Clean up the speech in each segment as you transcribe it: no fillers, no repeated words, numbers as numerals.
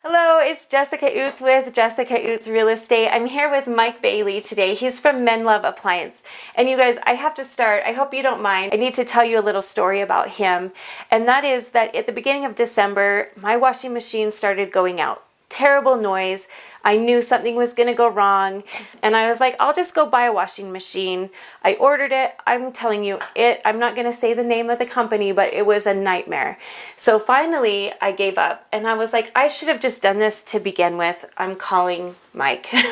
Hello, it's Jessica Oots with Jessica Oots Real Estate. I'm here with Mike Bailey today. He's from Menlove Appliance. And you guys, I have to start, I hope you don't mind, I need to tell you a little story about him. And that is that at the beginning of December, my washing machine started going out. Terrible noise. I knew something was going to go wrong. And I was like, I'll just go buy a washing machine. I ordered it. I'm telling you, I'm not going to say the name of the company, but it was a nightmare. So finally, I gave up. And I was like, I should have just done this to begin with. I'm calling Mike. The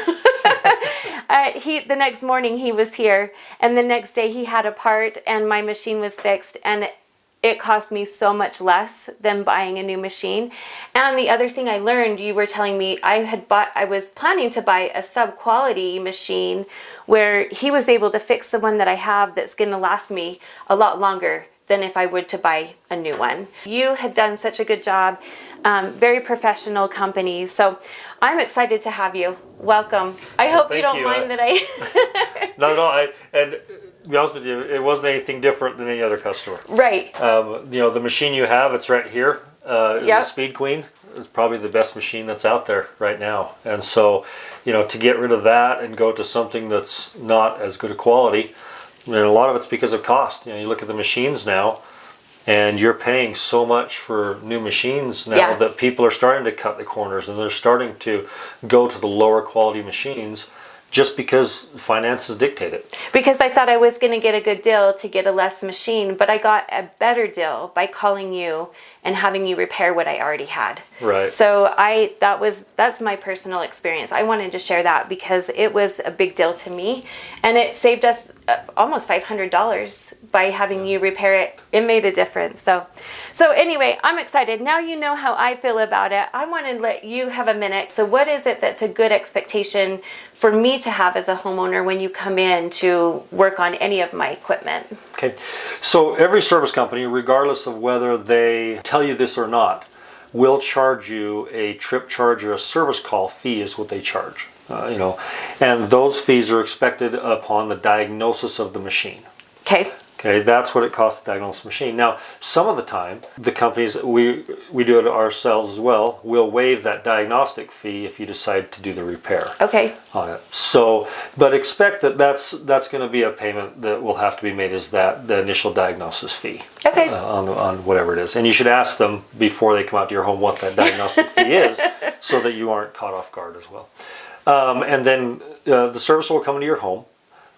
next morning, he was here. And the next day, he had a part and my machine was fixed. And it cost me so much less than buying a new machine. And the other thing I learned, you were telling me I was planning to buy a sub-quality machine where he was able to fix the one that I have that's going to last me a lot longer than if I would to buy a new one. You had done such a good job, very professional company. So I'm excited to have you. Welcome. I hope you don't mind that I... No, and to be honest with you, it wasn't anything different than any other customer. Right. You know, the machine you have, it's right here. It's a Speed Queen. It's probably the best machine that's out there right now. And so, you know, to get rid of that and go to something that's not as good a quality, and a lot of it's because of cost. You know, you look at the machines now, and you're paying so much for new machines now that people are starting to cut the corners and they're starting to go to the lower quality machines just because finances dictate it. Because I thought I was going to get a good deal to get a less machine, but I got a better deal by calling you and having you repair what I already had. Right. So that's my personal experience. I wanted to share that because it was a big deal to me, and it saved us almost $500 by having you repair it. It made a difference. So anyway, I'm excited. Now you know how I feel about it. I want to let you have a minute. So what is it that's a good expectation for me to have as a homeowner when you come in to work on any of my equipment? Okay, so every service company, regardless of whether they tell you this or not, will charge you a trip charge or a service call fee is what they charge. You know, and those fees are expected upon the diagnosis of the machine. Okay. Okay, that's what it costs to diagnose the machine. Now, some of the time, the companies, we do it ourselves as well, will waive that diagnostic fee if you decide to do the repair. Okay. On it. So, but expect that that's going to be a payment that will have to be made as the initial diagnosis fee. Okay. On whatever it is. And you should ask them before they come out to your home what that diagnostic fee is so that you aren't caught off guard as well. And then the servicer will come into your home.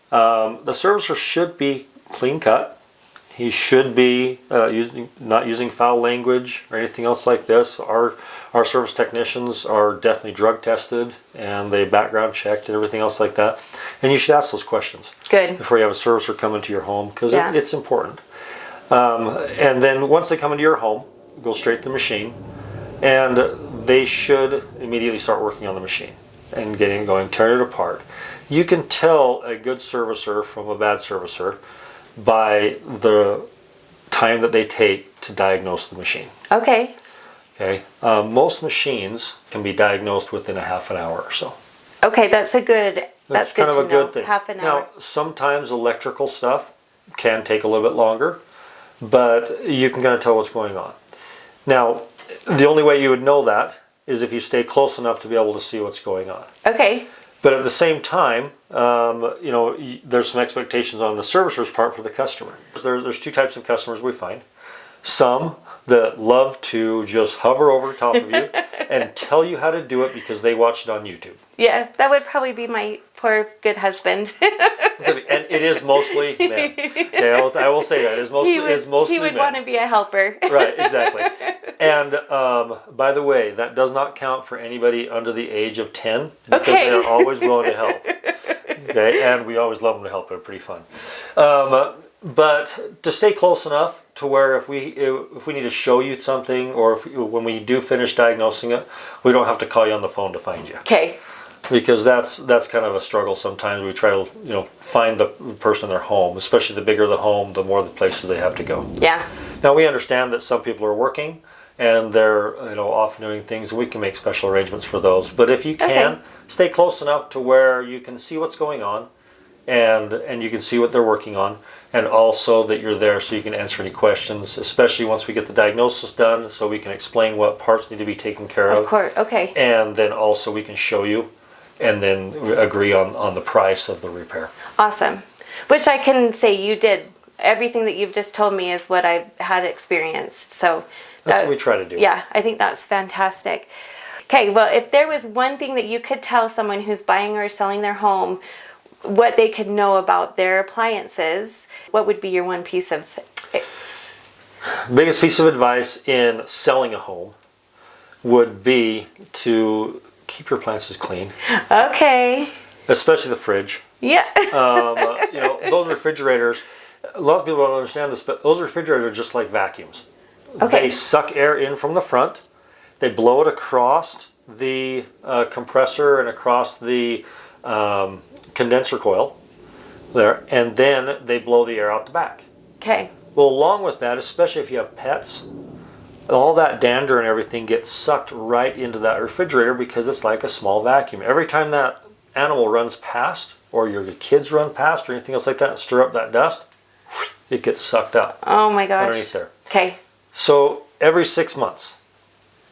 The servicer should be clean cut. He should be not using foul language or anything else like this. Our service technicians are definitely drug tested and they background checked and everything else like that. And you should ask those questions. Good. Before you have a servicer come into your home, because it's important. And then once they come into your home, go straight to the machine, and they should immediately start working on the machine and getting it going, tearing it apart. You can tell a good servicer from a bad servicer by the time that they take to diagnose the machine. Okay. Okay. Most machines can be diagnosed within a half an hour or so. Okay, that's good kind of a good thing. Half an hour. Now, sometimes electrical stuff can take a little bit longer, but you can kind of tell what's going on. Now, the only way you would know that is if you stay close enough to be able to see what's going on. Okay. But at the same time, you know, there's some expectations on the servicer's part for the customer. There's two types of customers we find. Some that love to just hover over top of you and tell you how to do it because they watched it on YouTube. Yeah, that would probably be my poor good husband. And it is mostly men. Yeah, I will say that. It's mostly men. He would want to be a helper. Right, exactly. And by the way, that does not count for anybody under the age of 10 because they're always willing to help. Okay, and we always love them to help. They're pretty fun. But to stay close enough to where if we need to show you something, or when we do finish diagnosing it, we don't have to call you on the phone to find you. Okay. Because that's kind of a struggle sometimes. We try to find the person in their home, especially the bigger the home, the more the places they have to go. Yeah. Now we understand that some people are working and they're off doing things. We can make special arrangements for those. But if you can, stay close enough to where you can see what's going on and you can see what they're working on, and also that you're there so you can answer any questions, especially once we get the diagnosis done, so we can explain what parts need to be taken care of. Of course, okay. And then also we can show you and then agree on the price of the repair. Awesome. Which I can say you did. Everything that you've just told me is what I've had experienced. So that's what we try to do. Yeah, I think that's fantastic. Okay, well, if there was one thing that you could tell someone who's buying or selling their home, what they could know about their appliances, what would be your one piece of... Biggest piece of advice in selling a home would be to keep your appliances clean. Okay. Especially the fridge. Yeah. You know, those refrigerators, a lot of people don't understand this, but those refrigerators are just like vacuums. Okay. They suck air in from the front, they blow it across the compressor and across the condenser coil there, and then they blow the air out the back. Okay. Well, along with that, especially if you have pets, all that dander and everything gets sucked right into that refrigerator because it's like a small vacuum. Every time that animal runs past, or your kids run past, or anything else like that, and stir up that dust, it gets sucked up. Oh my gosh. Underneath there. Okay. So every 6 months,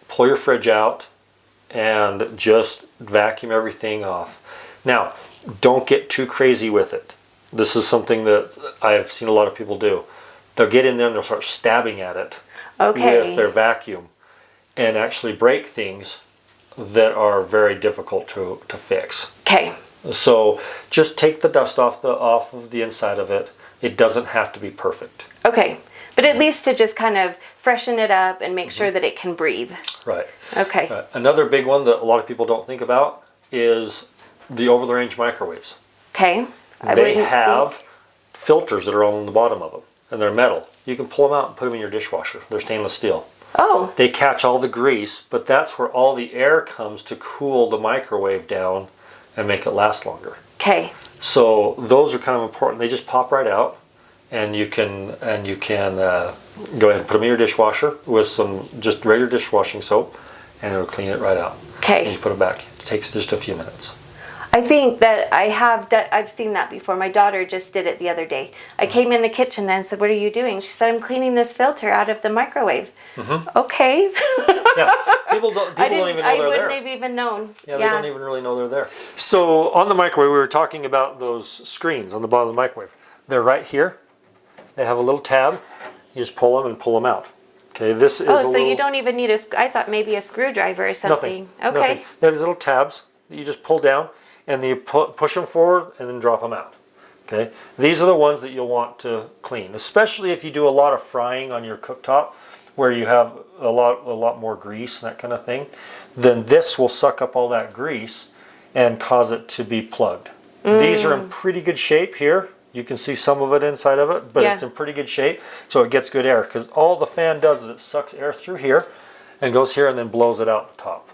pull your fridge out and just vacuum everything off. Now, don't get too crazy with it. This is something that I've seen a lot of people do. They'll get in there and they'll start stabbing at it with their vacuum and actually break things that are very difficult to fix. Okay. So just take the dust off of the inside of it. It doesn't have to be perfect. Okay. But at least to just kind of freshen it up and make sure that it can breathe. Right. Okay. Another big one that a lot of people don't think about is the over-the-range microwaves. Okay. They have filters that are on the bottom of them, and they're metal. You can pull them out and put them in your dishwasher. They're stainless steel. Oh. They catch all the grease, but that's where all the air comes to cool the microwave down and make it last longer. Okay. So those are kind of important. They just pop right out, and you can go ahead and put them in your dishwasher with some just regular dishwashing soap, and it'll clean it right out. Okay. And you put it back. It takes just a few minutes. I think that I've seen that before. My daughter just did it the other day. I came in the kitchen and said, "What are you doing?" She said, "I'm cleaning this filter out of the microwave." Mm-hmm. Okay. Yeah, people don't even know they're there. I wouldn't have even known. Yeah, they don't even really know they're there. So on the microwave, we were talking about those screens on the bottom of the microwave. They're right here. They have a little tab. You just pull them and pull them out. Okay, this is so you don't even need I thought maybe a screwdriver or something. Nothing. Okay. Nothing. They have these little tabs that you just pull down, and then you push them forward and then drop them out. Okay, these are the ones that you'll want to clean, especially if you do a lot of frying on your cooktop where you have a lot more grease and that kind of thing. Then this will suck up all that grease and cause it to be plugged. These are in pretty good shape here. You can see some of it inside of it, but it's in pretty good shape, so it gets good air, because all the fan does is it sucks air through here and goes here and then blows it out the top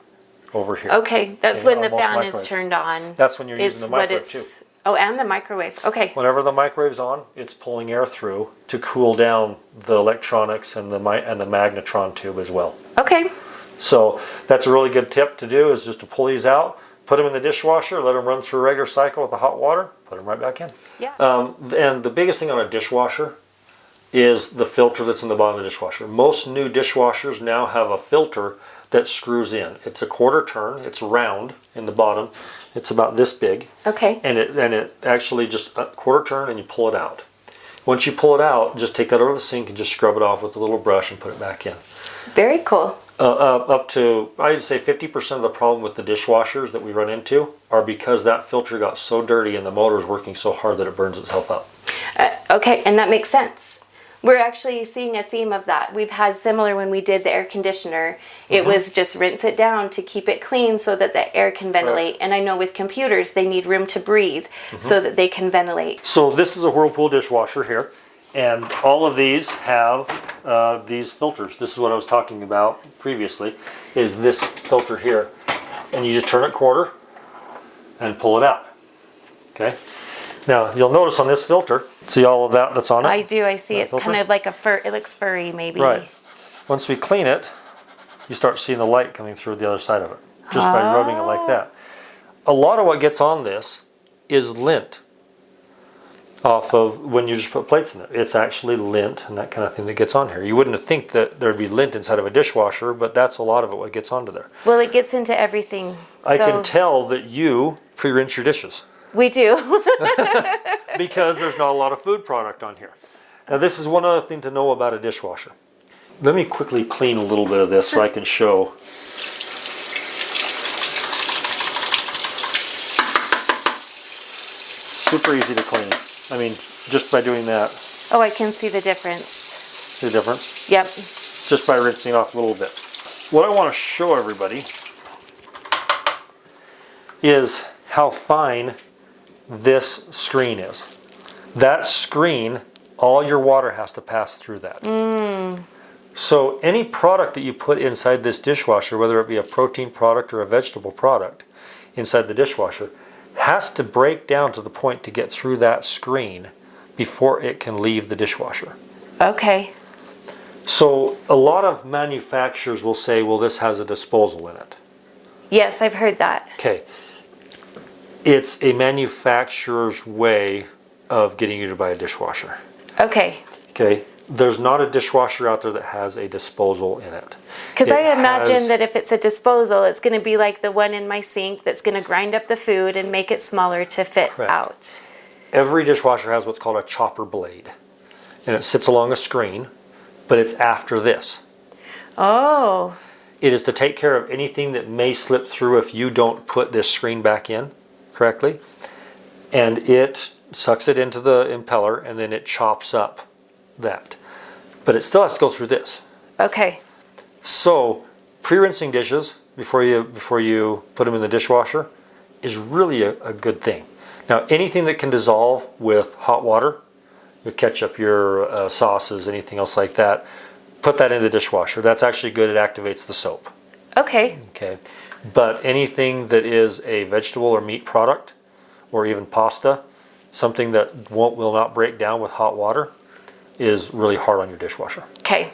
over here. Okay, that's when the fan is turned on. That's when you're using the microwave too. Oh, and the microwave. Okay. Whenever the microwave's on, it's pulling air through to cool down the electronics and the magnetron tube as well. Okay. So that's a really good tip to do, is just to pull these out, put them in the dishwasher, let them run through a regular cycle with the hot water, put them right back in. Yeah. And the biggest thing on a dishwasher is the filter that's in the bottom of the dishwasher. Most new dishwashers now have a filter that screws in. It's a quarter turn. It's round in the bottom. It's about this big. Okay. And it actually just a quarter turn, and you pull it out. Once you pull it out, just take that over the sink and just scrub it off with a little brush and put it back in. Very cool. Up to, I'd say 50% of the problem with the dishwashers that we run into are because that filter got so dirty and the motor is working so hard that it burns itself up. Okay, and that makes sense. We're actually seeing a theme of that. We've had similar when we did the air conditioner. It was just rinse it down to keep it clean so that the air can ventilate. Right. And I know with computers, they need room to breathe so that they can ventilate. So this is a Whirlpool dishwasher here. And all of these have these filters. This is what I was talking about previously, is this filter here. And you just turn it quarter and pull it out. Okay. Now, you'll notice on this filter, see all of that's on it? I do, I see. It's kind of like a fur, it looks furry maybe. Right. Once we clean it, you start seeing the light coming through the other side of it, just by rubbing it like that. A lot of what gets on this is lint. off of when you just put plates in there. It's actually lint and that kind of thing that gets on here. You wouldn't think that there'd be lint inside of a dishwasher, but that's a lot of it what gets onto there. Well, it gets into everything. I can tell that you pre-rinse your dishes. We do. Because there's not a lot of food product on here. Now this is one other thing to know about a dishwasher. Let me quickly clean a little bit of this so I can show. Super easy to clean. I mean, just by doing that. Oh, I can see the difference. See the difference? Yep. Just by rinsing off a little bit. What I want to show everybody is how fine this screen is. That screen, all your water has to pass through that. So any product that you put inside this dishwasher, whether it be a protein product or a vegetable product inside the dishwasher, has to break down to the point to get through that screen before it can leave the dishwasher. Okay. So a lot of manufacturers will say, well, this has a disposal in it. Yes, I've heard that. Okay. It's a manufacturer's way of getting you to buy a dishwasher. Okay. Okay. There's not a dishwasher out there that has a disposal in it. Because I imagine that if it's a disposal, it's going to be like the one in my sink that's going to grind up the food and make it smaller to fit out. Every dishwasher has what's called a chopper blade. And it sits along a screen, but it's after this. Oh. It is to take care of anything that may slip through if you don't put this screen back in correctly. And it sucks it into the impeller and then it chops up that. But it still has to go through this. Okay. So pre-rinsing dishes before you put them in the dishwasher is really a good thing. Now anything that can dissolve with hot water, your ketchup, your sauces, anything else like that, put that in the dishwasher. That's actually good. It activates the soap. Okay. Okay. But anything that is a vegetable or meat product, or even pasta, something that will not break down with hot water, is really hard on your dishwasher. Okay.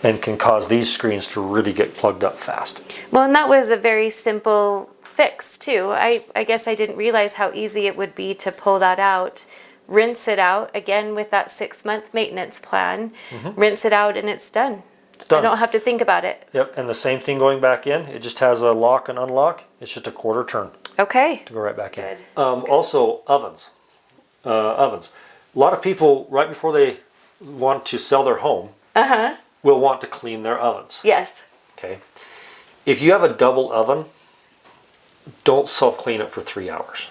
And can cause these screens to really get plugged up fast. Well, and that was a very simple fix too. I guess I didn't realize how easy it would be to pull that out, rinse it out, again with that 6-month maintenance plan, rinse it out and it's done. It's done. I don't have to think about it. Yep, and the same thing going back in. It just has a lock and unlock. It's just a quarter turn Okay. to go right back in. Good. Also, ovens. Ovens. A lot of people, right before they want to sell their home, will want to clean their ovens. Yes. Okay. If you have a double oven, don't self-clean it for 3 hours.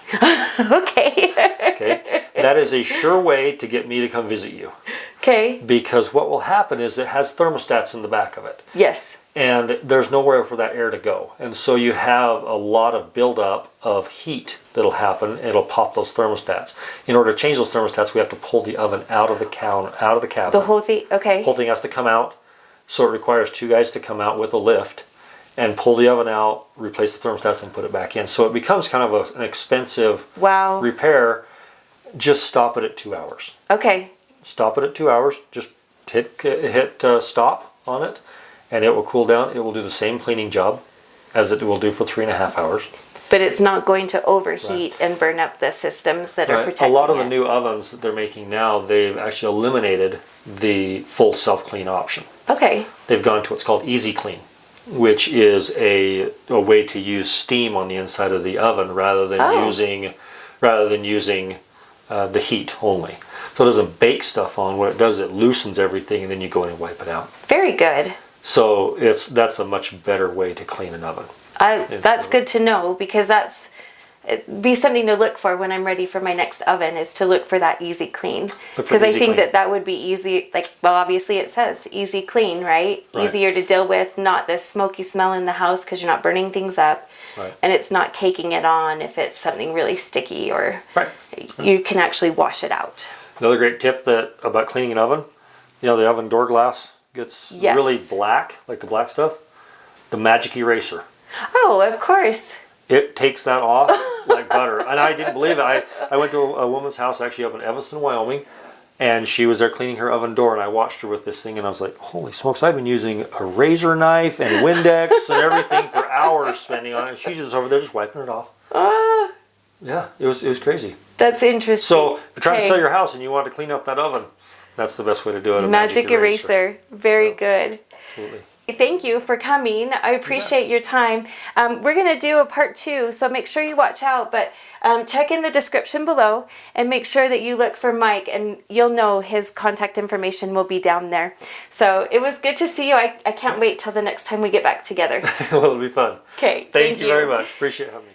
Okay. Okay. That is a sure way to get me to come visit you. Okay. Because what will happen is it has thermostats in the back of it. Yes. And there's nowhere for that air to go. And so you have a lot of buildup of heat that'll happen. It'll pop those thermostats. In order to change those thermostats, we have to pull the oven out of the cabinet. The whole thing, okay. The whole thing has to come out. So it requires 2 guys to come out with a lift and pull the oven out, replace the thermostats, and put it back in. So it becomes kind of an expensive repair. Just stop it at 2 hours. Okay. Stop it at 2 hours. Just hit stop on it, and it will cool down. It will do the same cleaning job as it will do for 3.5 hours. But it's not going to overheat and burn up the systems that are protecting it. A lot of the new ovens that they're making now, they've actually eliminated the full self-clean option. Okay. They've gone to what's called Easy Clean, which is a way to use steam on the inside of the oven rather than using the heat only. So it doesn't bake stuff on. What it does, it loosens everything, and then you go in and wipe it out. Very good. So that's a much better way to clean an oven. That's good to know, because it'd be something to look for when I'm ready for my next oven, is to look for that easy clean. Because I think that would be easy, obviously it says easy clean, right? Easier to deal with, not the smoky smell in the house because you're not burning things up. Right. And it's not caking it on if it's something really sticky, or you can actually wash it out. Another great tip about cleaning an oven, the oven door glass gets really black, like the black stuff. The magic eraser. Oh, of course. It takes that off like butter. And I didn't believe it. I went to a woman's house actually up in Evanston, Wyoming, and she was there cleaning her oven door, and I watched her with this thing, and I was like, holy smokes, I've been using a razor knife and Windex and everything for hours spending on it. And she's just over there just wiping it off. Yeah, it was crazy. That's interesting. So if you're trying to Okay. sell your house and you want to clean up that oven, that's the best way to do it. A Magic eraser. Very good. Absolutely. Thank you for coming. I appreciate your time. We're going to do a part 2, so make sure you watch out. But check in the description below and make sure that you look for Mike, and you'll know his contact information will be down there. So it was good to see you. I can't wait till the next time we get back together. Well, it'll be fun. Okay. Thank you very much. Appreciate having me.